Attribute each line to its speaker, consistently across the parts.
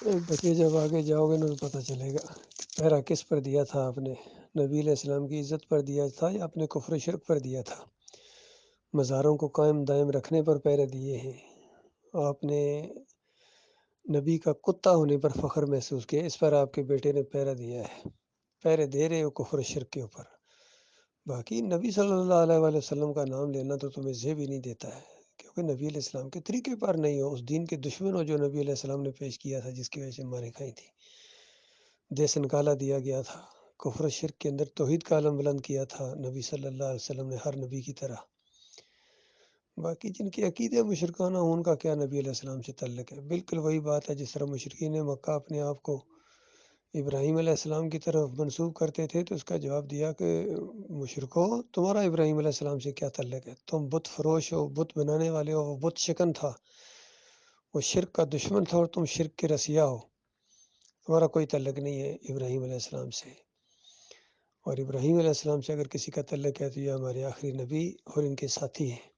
Speaker 1: ایک دفعہ جب آگے جاؤ گے نا تو پتہ چلے گا پہرا کس پر دیا تھا آپ نے، نبی علیہ السلام کی عزت پر دیا تھا یا اپنے کفر و شرک پر دیا تھا؟ مزاروں کو قائم دائم رکھنے پر پہرے دیے ہیں آپ نے، نبی کا کتا ہونے پر فخر محسوس کیا، اس پر آپ کے بیٹے نے پہرا دیا ہے، پہرے دے رہے ہو کفر و شرک کے اوپر۔ باقی نبی صلی اللہ علیہ وآلہ وسلم کا نام لینا تو تمہیں زیب ہی نہیں دیتا ہے، کیونکہ نبی علیہ السلام کے طریقے پر نہیں ہو، اس دین کے دشمن ہو جو نبی علیہ السلام نے پیش کیا تھا، جس کی وجہ سے مارے کھائی تھی، دیس نکالا دیا گیا تھا، کفر و شرک کے اندر توحید کا علم بلند کیا تھا نبی صلی اللہ علیہ وسلم نے، ہر نبی کی طرح۔ باقی جن کے عقیدے مشرکانہ ہوں ان کا کیا نبی علیہ السلام سے تعلق ہے؟ بالکل وہی بات ہے جس طرح مشرکین مکہ اپنے آپ کو ابراہیم علیہ السلام کی طرف منسوب کرتے تھے، تو اس کا جواب دیا کہ مشرکو تمہارا ابراہیم علیہ السلام سے کیا تعلق ہے؟ تم بت فروش ہو، بت بنانے والے ہو، وہ بت شکن تھا، وہ شرک کا دشمن تھا، اور تم شرک کے رسیا ہو، تمہارا کوئی تعلق نہیں ہے ابراہیم علیہ السلام سے۔ اور ابراہیم علیہ السلام سے اگر کسی کا تعلق ہے تو یہ ہمارے آخری نبی اور ان کے ساتھی ہیں۔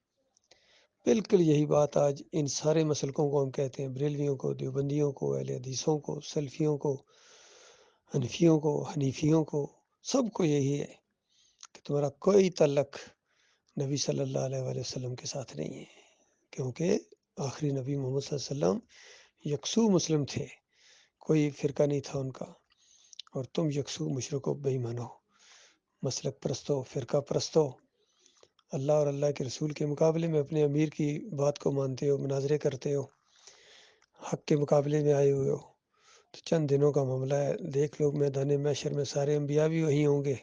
Speaker 1: بالکل یہی بات آج ان سارے مسلکوں کو ہم کہتے ہیں، بریلویوں کو، دیوبندیوں کو، اہل حدیثوں کو، سلفیوں کو، حنفیوں کو، حنیفیوں کو، سب کو یہی ہے کہ تمہارا کوئی تعلق نبی صلی اللہ علیہ وآلہ وسلم کے ساتھ نہیں ہے، کیونکہ آخری نبی محمد صلی اللہ علیہ وسلم یکسو مسلم تھے، کوئی فرقہ نہیں تھا ان کا، اور تم یکسو مشرک و بے ایمان ہو، مسلک پرستو، فرقہ پرستو، اللہ اور اللہ کے رسول کے مقابلے میں اپنے امیر کی بات کو مانتے ہو، مناظرے کرتے ہو، حق کے مقابلے میں آئے ہوئے ہو۔ تو چند دنوں کا معاملہ ہے، دیکھ لو میدان محشر میں سارے انبیاء بھی وہیں ہوں گے،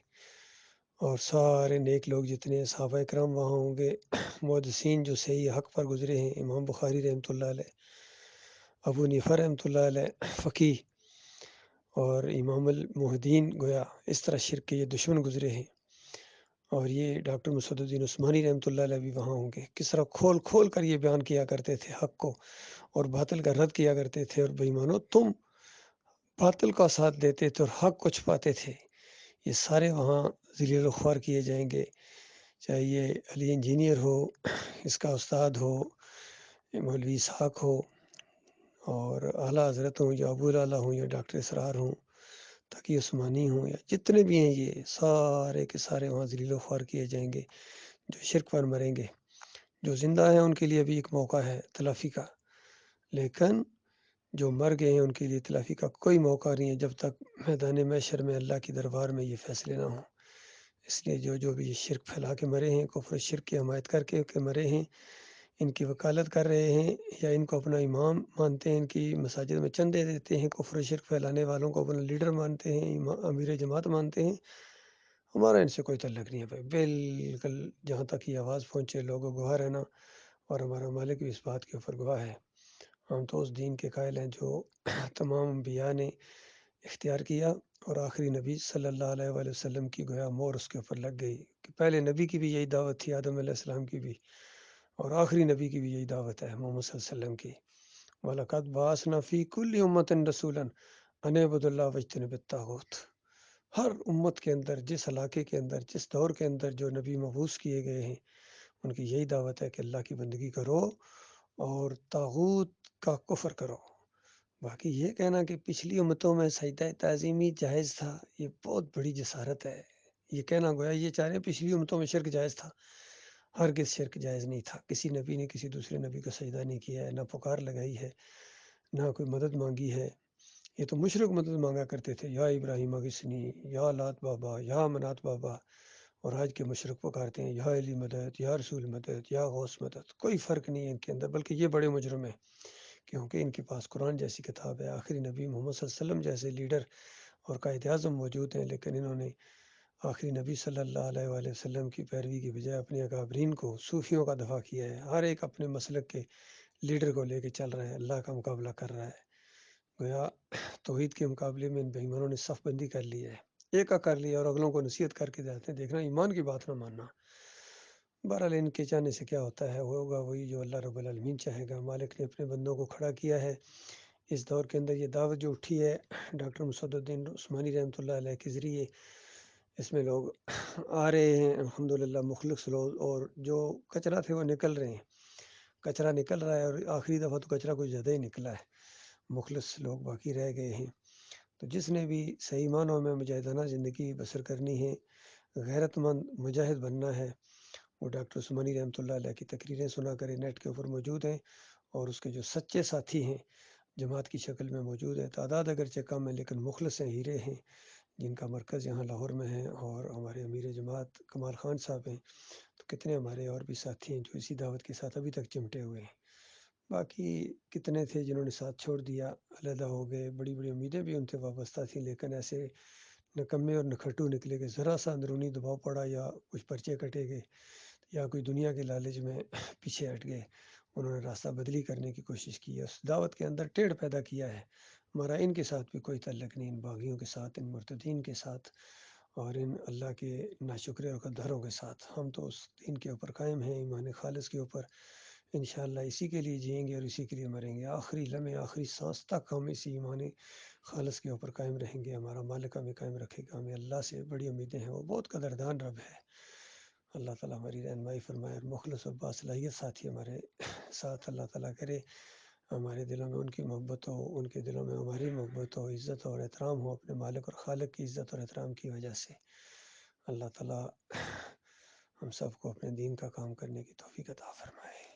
Speaker 1: اور سارے نیک لوگ جتنے صحابہ کرام وہاں ہوں گے، محدثین جو صحیح حق پر گزرے ہیں، امام بخاری رحمۃ اللہ علیہ، ابو حنیفہ رحمۃ اللہ علیہ فقی، اور امام المحدین، گویا اس طرح شرک کے یہ دشمن گزرے ہیں، اور یہ ڈاکٹر مسعود الدین عثمانی رحمۃ اللہ علیہ بھی وہاں ہوں گے، کس طرح کھول کھول کر یہ بیان کیا کرتے تھے حق کو، اور باطل کا رد کیا کرتے تھے، اور بے ایمانو تم باطل کا ساتھ دیتے تھے اور حق کو چھپاتے تھے۔ یہ سارے وہاں ذلیل و خوار کیے جائیں گے، چاہے یہ علی انجینئر ہو، اس کا استاد ہو، مولوی اسحاق ہو، اور اعلیٰ حضرت ہوں، یا ابو الاعلیٰ ہوں، یا ڈاکٹر اسرار ہوں، تقی عثمانی ہوں، یا جتنے بھی ہیں، یہ سارے کے سارے وہاں ذلیل و خوار کیے جائیں گے، جو شرک پر مریں گے۔ جو زندہ ہیں ان کے لیے بھی ایک موقع ہے تلافی کا، لیکن جو مر گئے ہیں ان کے لیے تلافی کا کوئی موقع نہیں ہے جب تک میدان محشر میں اللہ کے دربار میں یہ فیصلے نہ ہوں۔ اس لیے جو بھی یہ شرک پھیلا کے مرے ہیں، کفر شرک کی حمایت کر کے مرے ہیں، ان کی وکالت کر رہے ہیں، یا ان کو اپنا امام مانتے ہیں، ان کی مساجد میں چندے دیتے ہیں، کفر شرک پھیلانے والوں کو اپنا لیڈر مانتے ہیں، امیر جماعت مانتے ہیں، ہمارا ان سے کوئی تعلق نہیں ہے بھائی، بالکل جہاں تک یہ آواز پہنچے لوگوں گواہ رہنا، اور ہمارا مالک بھی اس بات کے اوپر گواہ ہے۔ ہم تو اس دین کے قائل ہیں جو تمام انبیاء نے اختیار کیا، اور آخری نبی صلی اللہ علیہ وآلہ وسلم کی گویا مور اس کے اوپر لگ گئی، کہ پہلے نبی کی بھی یہی دعوت تھی، آدم علیہ السلام کی بھی، اور آخری نبی کی بھی یہی دعوت ہے محمد صلی اللہ علیہ وسلم کی۔ وَلَقَدْ بَعَثْنَا فِي كُلِّ أُمَّةٍ رَسُولًا أَنِ اعْبُدُوا اللَّهَ وَاجْتَنِبُوا الطَّاغُوتَ۔ ہر امت کے اندر، جس علاقے کے اندر، جس دور کے اندر جو نبی مبعوث کیے گئے ہیں، ان کی یہی دعوت ہے کہ اللہ کی بندگی کرو اور طاغوت کا کفر کرو۔ باقی یہ کہنا کہ پچھلی امتوں میں سجدہ تعظیمی جائز تھا، یہ بہت بڑی جسارت ہے۔ یہ کہنا گویا یہ چاہ رہے ہیں پچھلی امتوں میں شرک جائز تھا، ہرگز شرک جائز نہیں تھا، کسی نبی نے کسی دوسرے نبی کو سجدہ نہیں کیا ہے، نہ پکار لگائی ہے، نہ کوئی مدد مانگی ہے۔ یہ تو مشرک مدد مانگا کرتے تھے، یا ابراہیم اغثنی، یا لات بابا، یا منات بابا، اور آج کے مشرک پکارتے ہیں یا علی مدد، یا رسول مدد، یا غوث مدد۔ کوئی فرق نہیں ہے ان کے اندر، بلکہ یہ بڑے مجرم ہیں، کیونکہ ان کے پاس قرآن جیسی کتاب ہے، آخری نبی محمد صلی اللہ علیہ وسلم جیسے لیڈر اور قائد اعظم موجود ہیں، لیکن انہوں نے آخری نبی صلی اللہ علیہ وآلہ وسلم کی پیروی کی بجائے اپنے اکابرین کو، صوفیوں کا دفاع کیا ہے، ہر ایک اپنے مسلک کے لیڈر کو لے کے چل رہا ہے، اللہ کا مقابلہ کر رہا ہے۔ گویا توحید کے مقابلے میں ان بے ایمانوں نے صف بندی کر لی ہے، ایک کر لیا، اور اگلوں کو نصیحت کر کے جاتے ہیں، دیکھنا ایمان کی بات نہ ماننا۔ بہرحال ان کے چاہنے سے کیا ہوتا ہے، ہوگا وہی جو اللہ رب العالمین چاہے گا۔ مالک نے اپنے بندوں کو کھڑا کیا ہے اس دور کے اندر، یہ دعوت جو اٹھی ہے ڈاکٹر مسعود الدین عثمانی رحمۃ اللہ علیہ کے ذریعے، اس میں لوگ آ رہے ہیں الحمدللہ مخلص لوگ، اور جو کچرا تھے وہ نکل رہے ہیں، کچرا نکل رہا ہے، اور آخری دفعہ تو کچرا کچھ زیادہ ہی نکلا ہے۔ مخلص لوگ باقی رہ گئے ہیں۔ تو جس نے بھی صحیح معنوں میں مجاہدانہ زندگی بسر کرنی ہے، غیرت مند مجاہد بننا ہے، وہ ڈاکٹر عثمانی رحمۃ اللہ علیہ کی تقریریں سنا کرے، نیٹ کے اوپر موجود ہیں، اور اس کے جو سچے ساتھی ہیں جماعت کی شکل میں موجود ہیں، تعداد اگرچہ کم ہے لیکن مخلص ہیں، ہیرے ہیں، جن کا مرکز یہاں لاہور میں ہے، اور ہمارے امیر جماعت کمال خان صاحب ہیں، تو کتنے ہمارے اور بھی ساتھی ہیں جو اسی دعوت کے ساتھ ابھی تک چمٹے ہوئے ہیں۔ باقی کتنے تھے جنہوں نے ساتھ چھوڑ دیا، علیحدہ ہو گئے، بڑی بڑی امیدیں بھی ان سے وابستہ تھیں، لیکن ایسے نکمے اور نکھٹو نکلے کہ ذرا سا اندرونی دباؤ پڑا یا کچھ پرچے کٹے گئے یا کوئی دنیا کے لالچ میں پیچھے ہٹ گئے، انہوں نے راستہ بدلی کرنے کی کوشش کی ہے، اس دعوت کے اندر ٹیڑھ پیدا کیا ہے۔ ہمارا ان کے ساتھ بھی کوئی تعلق نہیں، ان باغیوں کے ساتھ، ان مرتدین کے ساتھ، اور ان اللہ کے ناشکرے اور غداروں کے ساتھ۔ ہم تو اس دین کے اوپر قائم ہیں، ایمان خالص کے اوپر، انشاءاللہ اسی کے لیے جئیں گے اور اسی کے لیے مریں گے، آخری لمحے آخری سانس تک ہم اسی ایمان خالص کے اوپر قائم رہیں گے۔ ہمارا مالک ہمیں قائم رکھے گا، ہمیں اللہ سے بڑی امیدیں ہیں، وہ بہت قدردان رب ہے۔ اللہ تعالیٰ ہماری رہنمائی فرمائے، اور مخلص اور باصلاحیت ساتھی ہمارے ساتھ اللہ تعالیٰ کرے، ہمارے دلوں میں ان کی محبت ہو، ان کے دلوں میں ہماری محبت ہو، عزت اور احترام ہو اپنے مالک اور خالق کی عزت اور احترام کی وجہ سے۔ اللہ تعالیٰ ہم سب کو اپنے دین کا کام کرنے کی توفیق عطا فرمائے۔